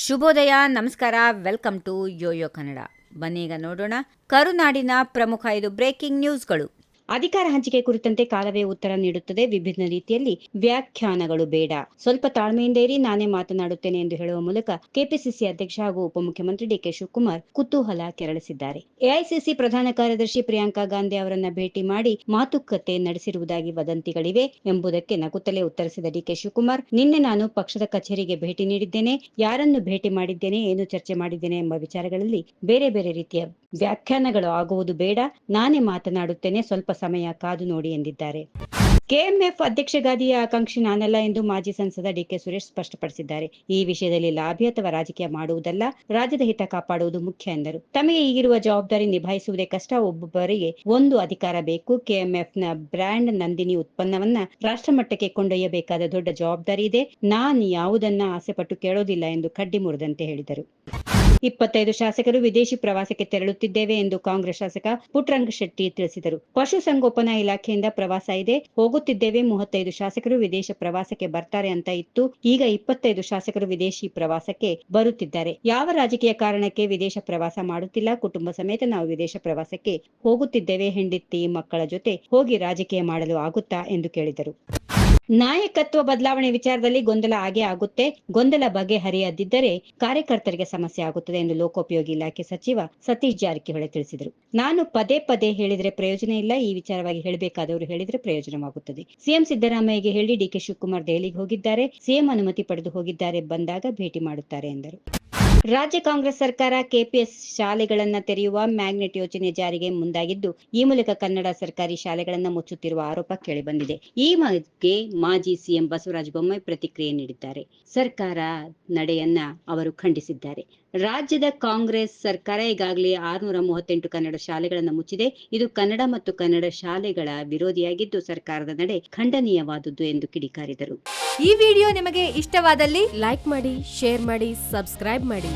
ಶುಭೋದಯ, ನಮಸ್ಕಾರ, welcome to Yoyo Kannada. ಬನ್ನೀಗ ನೋಡೋಣ ಕರುನಾಡಿನ ಪ್ರಮುಖ 5 ಬ್ರೇಕಿಂಗ್ ನ್ಯೂಸ್ಗಳು. ಅಧಿಕಾರ ಹಂಚಿಕೆ ಕುರಿತಂತೆ ಕಾಲವೇ ಉತ್ತರ ನೀಡುತ್ತದೆ. ವಿಭಿನ್ನ ರೀತಿಯಲ್ಲಿ ವ್ಯಾಖ್ಯಾನಗಳು ಬೇಡ. ಸ್ವಲ್ಪ ತಾಳ್ಮೆಯಿಂದ ಇರಿ, ನಾನೇ ಮಾತನಾಡುತ್ತೇನೆ ಎಂದು ಹೇಳುವ ಮೂಲಕ ಕೆಪಿಸಿಸಿ ಅಧ್ಯಕ್ಷ ಹಾಗೂ ಉಪಮುಖ್ಯಮಂತ್ರಿ ಡಿಕೆ ಶಿವಕುಮಾರ್ ಕುತೂಹಲ ಕೆರಳಿಸಿದ್ದಾರೆ. ಎಐಸಿಸಿ ಪ್ರಧಾನ ಕಾರ್ಯದರ್ಶಿ ಪ್ರಿಯಾಂಕಾ ಗಾಂಧಿ ಅವರನ್ನ ಭೇಟಿ ಮಾಡಿ ಮಾತುಕತೆ ನಡೆಸಿರುವುದಾಗಿ ವದಂತಿಗಳಿವೆ ಎಂಬುದಕ್ಕೆ ನಗುತ್ತಲೇ ಉತ್ತರಿಸಿದ ಡಿಕೆ ಶಿವಕುಮಾರ್, ನಿನ್ನೆ ನಾನು ಪಕ್ಷದ ಕಚೇರಿಗೆ ಭೇಟಿ ನೀಡಿದ್ದೇನೆ, ಯಾರನ್ನು ಭೇಟಿ ಮಾಡಿದ್ದೇನೆ, ಏನು ಚರ್ಚೆ ಮಾಡಿದ್ದೇನೆ ಎಂಬ ವಿಚಾರಗಳಲ್ಲಿ ಬೇರೆ ಬೇರೆ ರೀತಿಯ ವ್ಯಾಖ್ಯಾನಗಳು ಆಗುವುದು ಬೇಡ, ನಾನೇ ಮಾತನಾಡುತ್ತೇನೆ, ಸ್ವಲ್ಪ ಸಮಯ ಕಾದು ನೋಡಿ ಎಂದಿದ್ದಾರೆ. ಕೆಎಂಎಫ್ ಅಧ್ಯಕ್ಷ ಗಾದಿಯ ಆಕಾಂಕ್ಷಿ ನಾನಲ್ಲ ಎಂದು ಮಾಜಿ ಸಂಸದ ಡಿಕೆ ಸುರೇಶ್ ಸ್ಪಷ್ಟಪಡಿಸಿದ್ದಾರೆ. ಈ ವಿಷಯದಲ್ಲಿ ಲಾಬಿ ಅಥವಾ ರಾಜಕೀಯ ಮಾಡುವುದಲ್ಲ, ರಾಜ್ಯದ ಹಿತ ಕಾಪಾಡುವುದು ಮುಖ್ಯ ಎಂದರು. ತಮಗೆ ಈಗಿರುವ ಜವಾಬ್ದಾರಿ ನಿಭಾಯಿಸುವುದೇ ಕಷ್ಟ, ಒಬ್ಬೊಬ್ಬರಿಗೆ ಒಂದು ಅಧಿಕಾರ ಬೇಕು. ಕೆಎಂಎಫ್ನ ಬ್ರ್ಯಾಂಡ್ ನಂದಿನಿ ಉತ್ಪನ್ನವನ್ನ ರಾಷ್ಟ್ರಮಟ್ಟಕ್ಕೆ ಕೊಂಡೊಯ್ಯಬೇಕಾದ ದೊಡ್ಡ ಜವಾಬ್ದಾರಿ ಇದೆ. ನಾನು ಯಾವುದನ್ನ ಆಸೆಪಟ್ಟು ಕೇಳೋದಿಲ್ಲ ಎಂದು ಕಡ್ಡಿ ಮುರಿದಂತೆ ಹೇಳಿದರು. 25 ಶಾಸಕರು ವಿದೇಶಿ ಪ್ರವಾಸಕ್ಕೆ ತೆರಳುತ್ತಿದ್ದೇವೆ ಎಂದು ಕಾಂಗ್ರೆಸ್ ಶಾಸಕ ಪುಟ್ಟರಂಗ ಶೆಟ್ಟಿ ತಿಳಿಸಿದರು. ಪಶುಸಂಗೋಪನಾ ಇಲಾಖೆಯಿಂದ ಪ್ರವಾಸ ಇದೆ, ಹೋಗುತ್ತಿದ್ದೇವೆ. 35 ಶಾಸಕರು ವಿದೇಶ ಪ್ರವಾಸಕ್ಕೆ ಬರ್ತಾರೆ ಅಂತ ಇತ್ತು, ಈಗ 25 ಶಾಸಕರು ವಿದೇಶಿ ಪ್ರವಾಸಕ್ಕೆ ಬರುತ್ತಿದ್ದಾರೆ. ಯಾವ ರಾಜಕೀಯ ಕಾರಣಕ್ಕೆ ವಿದೇಶ ಪ್ರವಾಸ ಮಾಡುತ್ತಿಲ್ಲ, ಕುಟುಂಬ ಸಮೇತ ನಾವು ವಿದೇಶ ಪ್ರವಾಸಕ್ಕೆ ಹೋಗುತ್ತಿದ್ದೇವೆ. ಹೆಂಡತಿ ಮಕ್ಕಳ ಜೊತೆ ಹೋಗಿ ರಾಜಕೀಯ ಮಾಡಲು ಆಗುತ್ತಾ ಎಂದು ಕೇಳಿದರು. ನಾಯಕತ್ವ ಬದಲಾವಣೆ ವಿಚಾರದಲ್ಲಿ ಗೊಂದಲ ಆಗೇ ಆಗುತ್ತೆ. ಗೊಂದಲ ಬಗೆಹರಿಯದಿದ್ದರೆ ಕಾರ್ಯಕರ್ತರಿಗೆ ಸಮಸ್ಯೆ ಆಗುತ್ತದೆ ಎಂದು ಲೋಕೋಪಯೋಗಿ ಇಲಾಖೆ ಸಚಿವ ಸತೀಶ್ ಜಾರಕಿಹೊಳಿ ತಿಳಿಸಿದರು. ನಾನು ಪದೇ ಪದೇ ಹೇಳಿದ್ರೆ ಪ್ರಯೋಜನ ಇಲ್ಲ, ಈ ವಿಚಾರವಾಗಿ ಹೇಳಬೇಕಾದವರು ಹೇಳಿದ್ರೆ ಪ್ರಯೋಜನವಾಗುತ್ತದೆ. ಸಿಎಂ ಸಿದ್ದರಾಮಯ್ಯಗೆ ಹೇಳಿ ಡಿಕೆ ಶಿವಕುಮಾರ್ ದೆಹಲಿಗೆ ಹೋಗಿದ್ದಾರೆ, ಸಿಎಂ ಅನುಮತಿ ಪಡೆದು ಹೋಗಿದ್ದಾರೆ, ಬಂದಾಗ ಭೇಟಿ ಮಾಡುತ್ತಾರೆ ಎಂದರು. ರಾಜ್ಯ ಕಾಂಗ್ರೆಸ್ ಸರ್ಕಾರ ಕೆಪಿಎಸ್ ಶಾಲೆಗಳನ್ನ ತೆರೆಯುವ ಮ್ಯಾಗ್ನೆಟ್ ಯೋಜನೆ ಜಾರಿಗೆ ಮುಂದಾಗಿದ್ದು, ಈ ಮೂಲಕ ಕನ್ನಡ ಸರ್ಕಾರಿ ಶಾಲೆಗಳನ್ನ ಮುಚ್ಚುತ್ತಿರುವ ಆರೋಪ ಕೇಳಿಬಂದಿದೆ. ಈ ಬಗ್ಗೆ ಮಾಜಿ ಸಿಎಂ ಬಸವರಾಜ ಬೊಮ್ಮಾಯಿ ಪ್ರತಿಕ್ರಿಯೆ ನೀಡಿದ್ದಾರೆ. ಸರ್ಕಾರ ನಡೆಯನ್ನ ಅವರು ಖಂಡಿಸಿದ್ದಾರೆ. ರಾಜ್ಯದ ಕಾಂಗ್ರೆಸ್ ಸರ್ಕಾರ ಈಗಾಗಲೇ 638 ಕನ್ನಡ ಶಾಲೆಗಳನ್ನು ಮುಚ್ಚಿದೆ. ಇದು ಕನ್ನಡ ಮತ್ತು ಕನ್ನಡ ಶಾಲೆಗಳ ವಿರೋಧಿಯಾಗಿದ್ದು, ಸರ್ಕಾರದ ನಡೆ ಖಂಡನೀಯವಾದುದು ಎಂದು ಕಿಡಿಕಾರಿದರು. ಈ ವಿಡಿಯೋ ನಿಮಗೆ ಇಷ್ಟವಾದಲ್ಲಿ ಲೈಕ್ ಮಾಡಿ, ಶೇರ್ ಮಾಡಿ, ಸಬ್ಸ್ಕ್ರೈಬ್ ಮಾಡಿ.